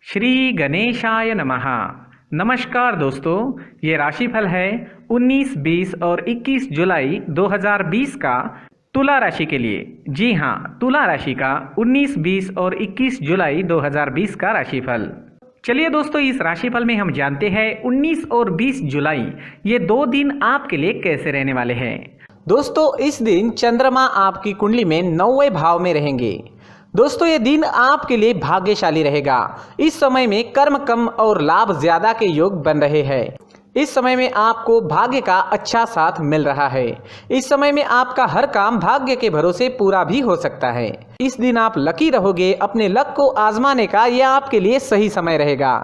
श्री गणेशाय नमः। नमस्कार दोस्तों, ये राशिफल है 19, 20 और 21 जुलाई 2020 का तुला राशि के लिए। जी हाँ, तुला राशि का 19, 20 और 21 जुलाई 2020 का राशिफल। चलिए दोस्तों, इस राशिफल में हम जानते हैं 19 और 20 जुलाई ये 2 दिन आपके लिए कैसे रहने वाले हैं। दोस्तों, इस दिन चंद्रमा आपकी कुंडली में 9वें भाव में रहेंगे। दोस्तों, ये दिन आपके लिए भाग्यशाली रहेगा। इस समय में कर्म कम और लाभ ज्यादा के योग बन रहे हैं। इस समय में आपको भाग्य का अच्छा साथ मिल रहा है। इस समय में आपका हर काम भाग्य के भरोसे पूरा भी हो सकता है। इस दिन आप लकी रहोगे। अपने लक को आजमाने का यह आपके लिए सही समय रहेगा।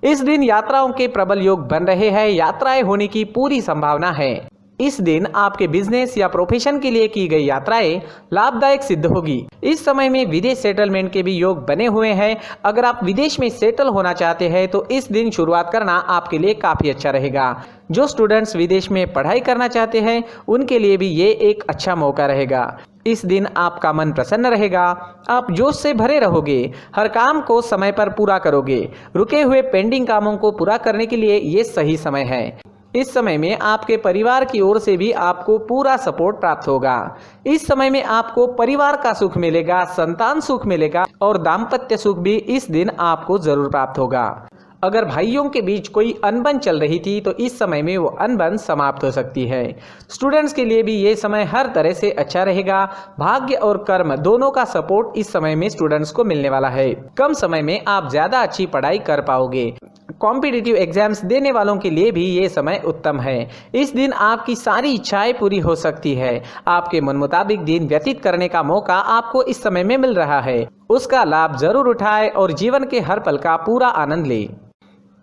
इस दिन यात्राओं के प्रबल योग बन रहे हैं। यात्राएं होने की पूरी संभावना है। इस दिन आपके बिजनेस या प्रोफेशन के लिए की गई यात्राएं लाभदायक सिद्ध होगी। इस समय में विदेश सेटलमेंट के भी योग बने हुए हैं। अगर आप विदेश में सेटल होना चाहते हैं तो इस दिन शुरुआत करना आपके लिए काफ़ी अच्छा रहेगा। जो स्टूडेंट्स विदेश में पढ़ाई करना चाहते हैं उनके लिए भी ये एक अच्छा मौका रहेगा। इस दिन आपका मन प्रसन्न रहेगा। आप जोश से भरे रहोगे। हर काम को समय पर पूरा करोगे। रुके हुए पेंडिंग कामों को पूरा करने के लिए ये सही समय है। इस समय में आपके परिवार की ओर से भी आपको पूरा सपोर्ट प्राप्त होगा। इस समय में आपको परिवार का सुख मिलेगा, संतान सुख मिलेगा और दाम्पत्य सुख भी इस दिन आपको जरूर प्राप्त होगा। अगर भाइयों के बीच कोई अनबन चल रही थी तो इस समय में वो अनबन समाप्त हो सकती है। स्टूडेंट्स के लिए भी ये समय हर तरह से अच्छा रहेगा। भाग्य और कर्म दोनों का सपोर्ट इस समय में स्टूडेंट्स को मिलने वाला है। कम समय में आप ज्यादा अच्छी पढ़ाई कर पाओगे। कॉम्पिटिटिव एग्जाम्स देने वालों के लिए भी ये समय उत्तम है। इस दिन आपकी सारी इच्छाएं पूरी हो सकती है। आपके मन मुताबिक दिन व्यतीत करने का मौका आपको इस समय में मिल रहा है। उसका लाभ जरूर उठाएं और जीवन के हर पल का पूरा आनंद लें।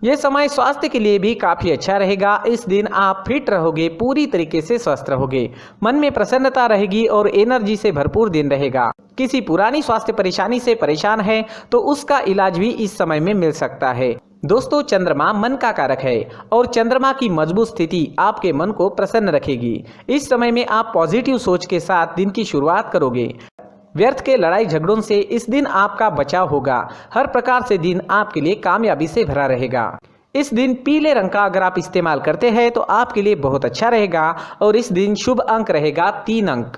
ये समय स्वास्थ्य के लिए भी काफी अच्छा रहेगा। इस दिन आप फिट रहोगे, पूरी तरीके से स्वस्थ रहोगे। मन में प्रसन्नता रहेगी और एनर्जी से भरपूर दिन रहेगा। किसी पुरानी स्वास्थ्य परेशानी से परेशान है तो उसका इलाज भी इस समय में मिल सकता है। दोस्तों, चंद्रमा मन का कारक है और चंद्रमा की मजबूत स्थिति आपके मन को प्रसन्न रखेगी। इस समय में आप पॉजिटिव सोच के साथ दिन की शुरुआत करोगे। व्यर्थ के लड़ाई झगड़ों से इस दिन आपका बचाव होगा। हर प्रकार से दिन आपके लिए कामयाबी से भरा रहेगा। इस दिन पीले रंग का अगर आप इस्तेमाल करते हैं तो आपके लिए बहुत अच्छा रहेगा और इस दिन शुभ अंक रहेगा 3 अंक।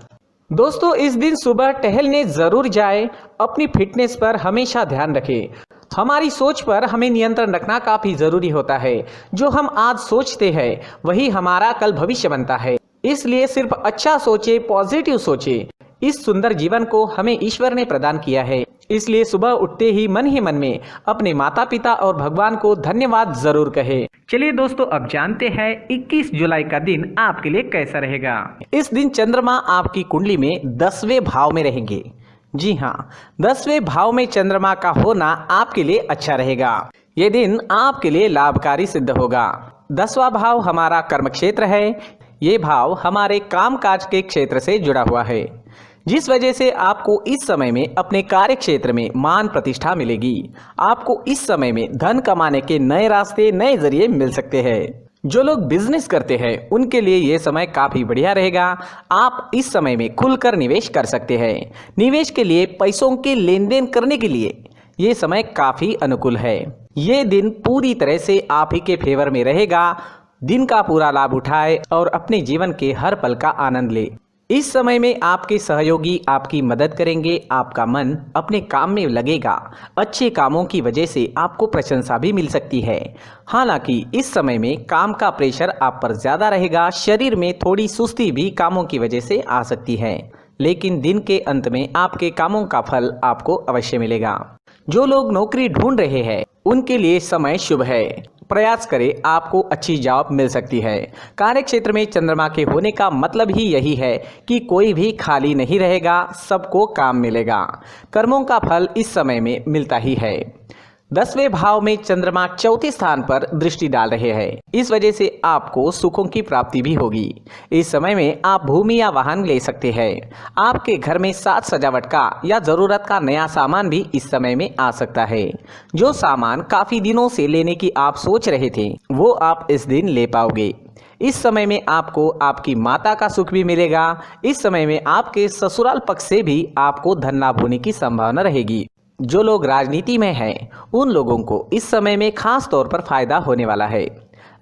दोस्तों, इस दिन सुबह टहलने जरूर जाए। अपनी फिटनेस पर हमेशा ध्यान रखें। हमारी सोच पर हमें नियंत्रण रखना काफी जरूरी होता है। जो हम आज सोचते हैं वही हमारा कल भविष्य बनता है। इसलिए सिर्फ अच्छा सोचे, पॉजिटिव सोचे। इस सुंदर जीवन को हमें ईश्वर ने प्रदान किया है। इसलिए सुबह उठते ही मन में अपने माता पिता और भगवान को धन्यवाद जरूर कहे। चलिए दोस्तों, अब जानते हैं 21 जुलाई का दिन आपके लिए कैसा रहेगा। इस दिन चंद्रमा आपकी कुंडली में 10वें भाव में रहेंगे। जी हाँ, 10वें भाव में चंद्रमा का होना आपके लिए अच्छा रहेगा। ये दिन आपके लिए लाभकारी सिद्ध होगा। 10वां भाव हमारा कर्म क्षेत्र है। ये भाव हमारे कामकाज के क्षेत्र से जुड़ा हुआ है, जिस वजह से आपको इस समय में अपने कार्य क्षेत्र में मान प्रतिष्ठा मिलेगी। आपको इस समय में धन कमाने के नए रास्ते, नए जरिए मिल सकते हैं। जो लोग बिजनेस करते हैं उनके लिए ये समय काफी बढ़िया रहेगा। आप इस समय में खुलकर निवेश कर सकते हैं। निवेश के लिए पैसों के लेन देन करने के लिए ये समय काफी अनुकूल है। ये दिन पूरी तरह से आप ही के फेवर में रहेगा। दिन का पूरा लाभ उठाए और अपने जीवन के हर पल का आनंद ले। इस समय में आपके सहयोगी आपकी मदद करेंगे। आपका मन अपने काम में लगेगा। अच्छे कामों की वजह से आपको प्रशंसा भी मिल सकती है। हालांकि इस समय में काम का प्रेशर आप पर ज़्यादा रहेगा। शरीर में थोड़ी सुस्ती भी कामों की वजह से आ सकती है, लेकिन दिन के अंत में आपके कामों का फल आपको अवश्य मिलेगा। जो लोग नौकरी ढूंढ रहे हैं उनके लिए समय शुभ है। प्रयास करें, आपको अच्छी जॉब मिल सकती है। कार्य क्षेत्र में चंद्रमा के होने का मतलब ही यही है कि कोई भी खाली नहीं रहेगा, सबको काम मिलेगा। कर्मों का फल इस समय में मिलता ही है। 10वें भाव में चंद्रमा चौथे स्थान पर दृष्टि डाल रहे हैं। इस वजह से आपको सुखों की प्राप्ति भी होगी। इस समय में आप भूमि या वाहन ले सकते हैं। आपके घर में साज सजावट का या जरूरत का नया सामान भी इस समय में आ सकता है। जो सामान काफी दिनों से लेने की आप सोच रहे थे वो आप इस दिन ले पाओगे। इस समय में आपको आपकी माता का सुख भी मिलेगा। इस समय में आपके ससुराल पक्ष से भी आपको धन लाभ होने की संभावना रहेगी। जो लोग राजनीति में हैं उन लोगों को इस समय में खास तौर पर फायदा होने वाला है।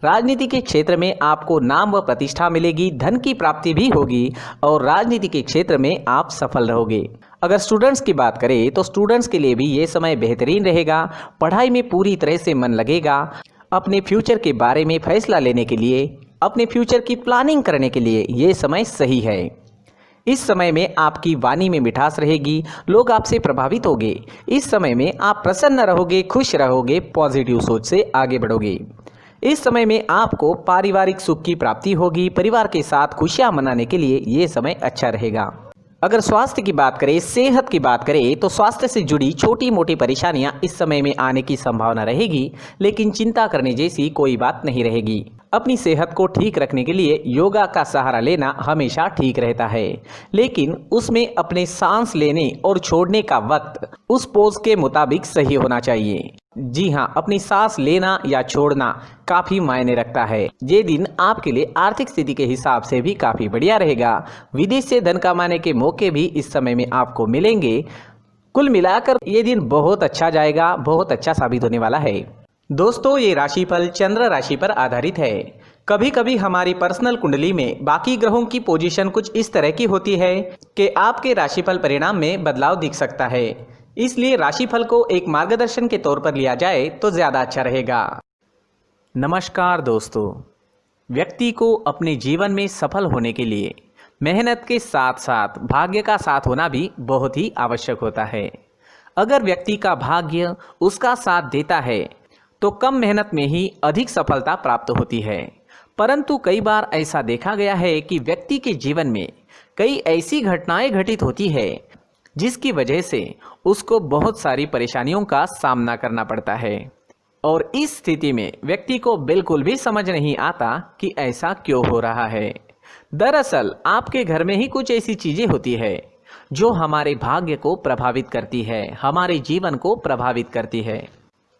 राजनीति के क्षेत्र में आपको नाम व प्रतिष्ठा मिलेगी, धन की प्राप्ति भी होगी और राजनीति के क्षेत्र में आप सफल रहोगे। अगर स्टूडेंट्स की बात करें तो स्टूडेंट्स के लिए भी ये समय बेहतरीन रहेगा। पढ़ाई में पूरी तरह से मन लगेगा। अपने फ्यूचर के बारे में फैसला लेने के लिए, अपने फ्यूचर की प्लानिंग करने के लिए ये समय सही है। इस समय में आपकी वाणी में मिठास रहेगी, लोग आपसे प्रभावित होंगे। इस समय में आप प्रसन्न रहोगे, खुश रहोगे, पॉजिटिव सोच से आगे बढ़ोगे। इस समय में आपको पारिवारिक सुख की प्राप्ति होगी। परिवार के साथ खुशियां मनाने के लिए ये समय अच्छा रहेगा। अगर स्वास्थ्य की बात करें, सेहत की बात करें तो स्वास्थ्य से जुड़ी छोटी मोटी परेशानियां इस समय में आने की संभावना रहेगी, लेकिन चिंता करने जैसी कोई बात नहीं रहेगी। अपनी सेहत को ठीक रखने के लिए योगा का सहारा लेना हमेशा ठीक रहता है, लेकिन उसमें अपने सांस लेने और छोड़ने का वक्त उस पोज के मुताबिक सही होना चाहिए। जी हाँ, अपनी सांस लेना या छोड़ना काफ़ी मायने रखता है। ये दिन आपके लिए आर्थिक स्थिति के हिसाब से भी काफ़ी बढ़िया रहेगा। विदेश से धन कमाने के मौके भी इस समय में आपको मिलेंगे। कुल मिलाकर ये दिन बहुत अच्छा जाएगा, बहुत अच्छा साबित होने वाला है। दोस्तों, ये राशिफल चंद्र राशि पर आधारित है। कभी कभी हमारी पर्सनल कुंडली में बाकी ग्रहों की पोजीशन कुछ इस तरह की होती है कि आपके राशिफल परिणाम में बदलाव दिख सकता है। इसलिए राशिफल को एक मार्गदर्शन के तौर पर लिया जाए तो ज़्यादा अच्छा रहेगा। नमस्कार दोस्तों, व्यक्ति को अपने जीवन में सफल होने के लिए मेहनत के साथ साथ भाग्य का साथ होना भी बहुत ही आवश्यक होता है। अगर व्यक्ति का भाग्य उसका साथ देता है तो कम मेहनत में ही अधिक सफलता प्राप्त होती है। परंतु कई बार ऐसा देखा गया है कि व्यक्ति के जीवन में कई ऐसी घटनाएं घटित होती है जिसकी वजह से उसको बहुत सारी परेशानियों का सामना करना पड़ता है, और इस स्थिति में व्यक्ति को बिल्कुल भी समझ नहीं आता कि ऐसा क्यों हो रहा है। दरअसल आपके घर में ही कुछ ऐसी चीजें होती है जो हमारे भाग्य को प्रभावित करती है, हमारे जीवन को प्रभावित करती है,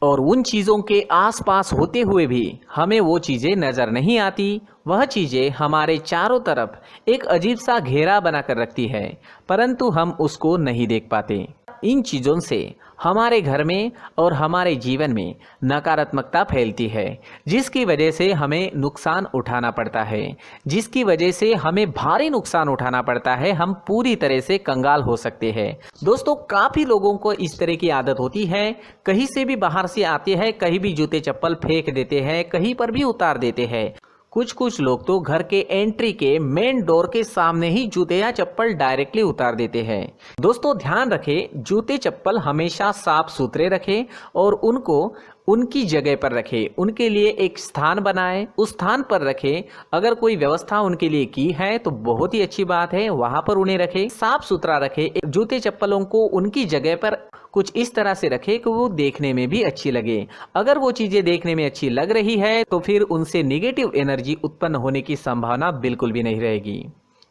और उन चीज़ों के आसपास होते हुए भी हमें वो चीज़ें नज़र नहीं आती। वह चीज़ें हमारे चारों तरफ एक अजीब सा घेरा बनाकर रखती है, परंतु हम उसको नहीं देख पाते। इन चीज़ों से हमारे घर में और हमारे जीवन में नकारात्मकता फैलती है, जिसकी वजह से हमें नुकसान उठाना पड़ता है, जिसकी वजह से हमें भारी नुकसान उठाना पड़ता है। हम पूरी तरह से कंगाल हो सकते हैं। दोस्तों, काफ़ी लोगों को इस तरह की आदत होती है, कहीं से भी बाहर से आते हैं, कहीं भी जूते चप्पल फेंक देते हैं, कहीं पर भी उतार देते हैं। कुछ लोग तो घर के एंट्री के मेन डोर के सामने ही जूते या चप्पल डायरेक्टली उतार देते हैं। दोस्तों, ध्यान रखें, जूते चप्पल हमेशा साफ सुथरे रखें और उनको उनकी जगह पर रखें। उनके लिए एक स्थान बनाएं, उस स्थान पर रखें। अगर कोई व्यवस्था उनके लिए की है तो बहुत ही अच्छी बात है, वहां पर उन्हें रखें, साफ सुथरा रखें। जूते चप्पलों को उनकी जगह पर कुछ इस तरह से रखें कि वो देखने में भी अच्छी लगे। अगर वो चीज़ें देखने में अच्छी लग रही है तो फिर उनसे नेगेटिव एनर्जी उत्पन्न होने की संभावना बिल्कुल भी नहीं रहेगी।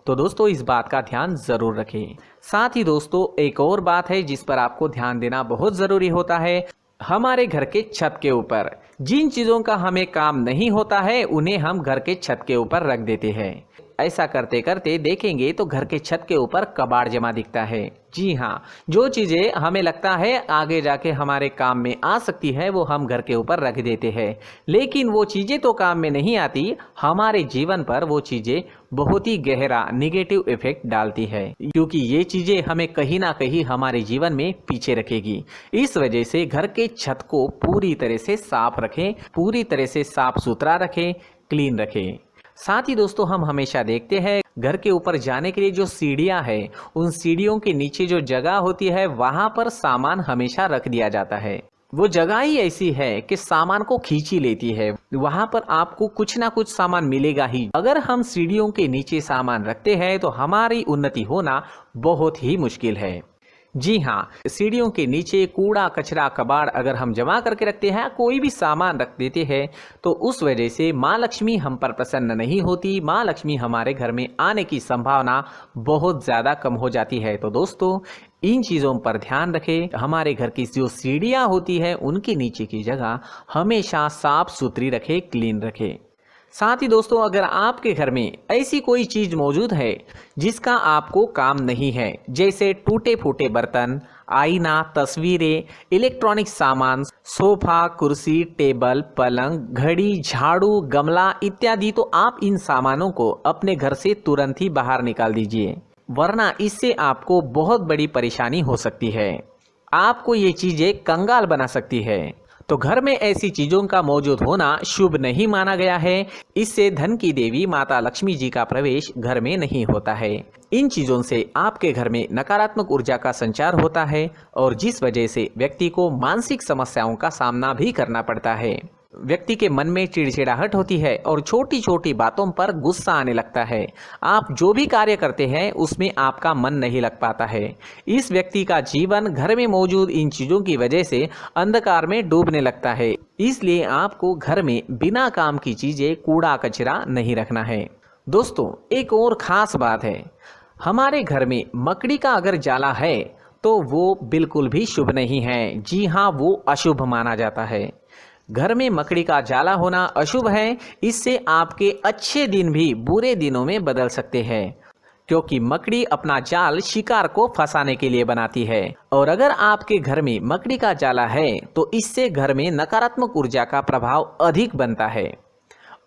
तो दोस्तों, इस बात का ध्यान ज़रूर रखें। साथ ही दोस्तों, एक और बात है जिस पर आपको ध्यान देना बहुत ज़रूरी होता है। हमारे घर के छत के ऊपर जिन चीज़ों का हमें काम नहीं होता है उन्हें हम घर के छत के ऊपर रख देते हैं। ऐसा करते करते देखेंगे तो घर के छत के ऊपर कबाड़ जमा दिखता है। जी हाँ, जो चीज़ें हमें लगता है आगे जाके हमारे काम में आ सकती है वो हम घर के ऊपर रख देते हैं, लेकिन वो चीज़ें तो काम में नहीं आती। हमारे जीवन पर वो चीज़ें बहुत ही गहरा नेगेटिव इफेक्ट डालती है, क्योंकि ये चीज़ें हमें कहीं ना कहीं हमारे जीवन में पीछे रखेगी। इस वजह से घर के छत को पूरी तरह से साफ रखें, पूरी तरह से साफ सुथरा रखें, क्लीन रखें। साथ ही दोस्तों, हम हमेशा देखते हैं घर के ऊपर जाने के लिए जो सीढ़ियां हैं, उन सीढ़ियों के नीचे जो जगह होती है वहां पर सामान हमेशा रख दिया जाता है। वो जगह ही ऐसी है कि सामान को खींची लेती है, वहां पर आपको कुछ ना कुछ सामान मिलेगा ही। अगर हम सीढ़ियों के नीचे सामान रखते हैं तो हमारी उन्नति होना बहुत ही मुश्किल है। जी हाँ, सीढ़ियों के नीचे कूड़ा कचरा कबाड़ अगर हम जमा करके रखते हैं, कोई भी सामान रख देते हैं, तो उस वजह से माँ लक्ष्मी हम पर प्रसन्न नहीं होती। माँ लक्ष्मी हमारे घर में आने की संभावना बहुत ज़्यादा कम हो जाती है। तो दोस्तों, इन चीज़ों पर ध्यान रखें। हमारे घर की जो सीढ़ियाँ होती है उनके नीचे की जगह हमेशा साफ सुथरी रखें, क्लीन रखें। साथ ही दोस्तों, अगर आपके घर में ऐसी कोई चीज मौजूद है जिसका आपको काम नहीं है, जैसे टूटे फूटे बर्तन, आईना, तस्वीरें, इलेक्ट्रॉनिक सामान, सोफा, कुर्सी, टेबल, पलंग, घड़ी, झाड़ू, गमला इत्यादि, तो आप इन सामानों को अपने घर से तुरंत ही बाहर निकाल दीजिए, वरना इससे आपको बहुत बड़ी परेशानी हो सकती है। आपको ये चीजें कंगाल बना सकती है। तो घर में ऐसी चीजों का मौजूद होना शुभ नहीं माना गया है। इससे धन की देवी माता लक्ष्मी जी का प्रवेश घर में नहीं होता है। इन चीजों से आपके घर में नकारात्मक ऊर्जा का संचार होता है और जिस वजह से व्यक्ति को मानसिक समस्याओं का सामना भी करना पड़ता है। व्यक्ति के मन में चिड़चिड़ाहट होती है और छोटी छोटी बातों पर गुस्सा आने लगता है। आप जो भी कार्य करते हैं उसमें आपका मन नहीं लग पाता है। इस व्यक्ति का जीवन घर में मौजूद इन चीजों की वजह से अंधकार में डूबने लगता है। इसलिए आपको घर में बिना काम की चीजें, कूड़ा कचरा नहीं रखना है। दोस्तों, एक और खास बात है, हमारे घर में मकड़ी का अगर जाला है तो वो बिल्कुल भी शुभ नहीं है। जी हाँ, वो अशुभ माना जाता है। घर में मकड़ी का जाला होना अशुभ है। इससे आपके अच्छे दिन भी बुरे दिनों में बदल सकते हैं, क्योंकि मकड़ी अपना जाल शिकार को फंसाने के लिए बनाती है। और अगर आपके घर में मकड़ी का जाला है तो इससे घर में नकारात्मक ऊर्जा का प्रभाव अधिक बनता है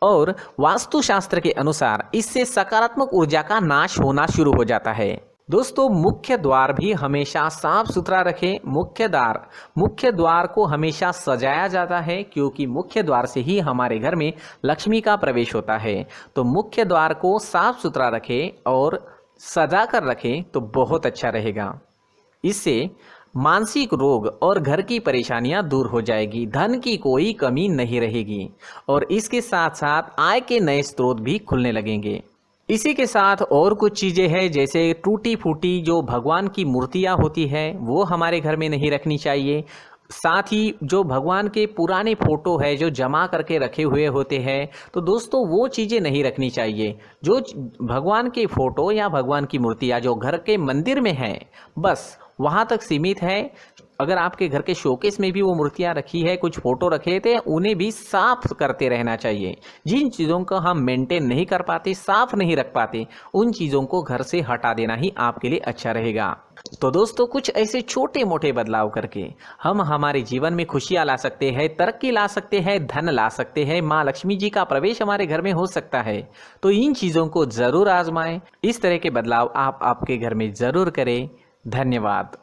और वास्तुशास्त्र के अनुसार इससे सकारात्मक ऊर्जा का नाश होना शुरू हो जाता है। दोस्तों, मुख्य द्वार भी हमेशा साफ सुथरा रखें। मुख्य द्वार को हमेशा सजाया जाता है, क्योंकि मुख्य द्वार से ही हमारे घर में लक्ष्मी का प्रवेश होता है। तो मुख्य द्वार को साफ सुथरा रखें और सजा कर रखें तो बहुत अच्छा रहेगा। इससे मानसिक रोग और घर की परेशानियां दूर हो जाएगी, धन की कोई कमी नहीं रहेगी और इसके साथ साथ आय के नए स्रोत भी खुलने लगेंगे। इसी के साथ और कुछ चीज़ें हैं, जैसे टूटी फूटी जो भगवान की मूर्तियां होती है वो हमारे घर में नहीं रखनी चाहिए। साथ ही जो भगवान के पुराने फोटो है जो जमा करके रखे हुए होते हैं, तो दोस्तों वो चीज़ें नहीं रखनी चाहिए। जो भगवान के फोटो या भगवान की मूर्तियां जो घर के मंदिर में हैं, बस वहाँ तक सीमित है। अगर आपके घर के शोकेस में भी वो मूर्तियां रखी है, कुछ फोटो रखे थे, उन्हें भी साफ करते रहना चाहिए। जिन चीज़ों को हम मेंटेन नहीं कर पाते, साफ नहीं रख पाते, उन चीज़ों को घर से हटा देना ही आपके लिए अच्छा रहेगा। तो दोस्तों, कुछ ऐसे छोटे मोटे बदलाव करके हम हमारे जीवन में खुशियां ला सकते हैं, तरक्की ला सकते हैं, धन ला सकते हैं, माँ लक्ष्मी जी का प्रवेश हमारे घर में हो सकता है। तो इन चीज़ों को ज़रूर आजमाएं। इस तरह के बदलाव आप आपके घर में ज़रूर करें। धन्यवाद।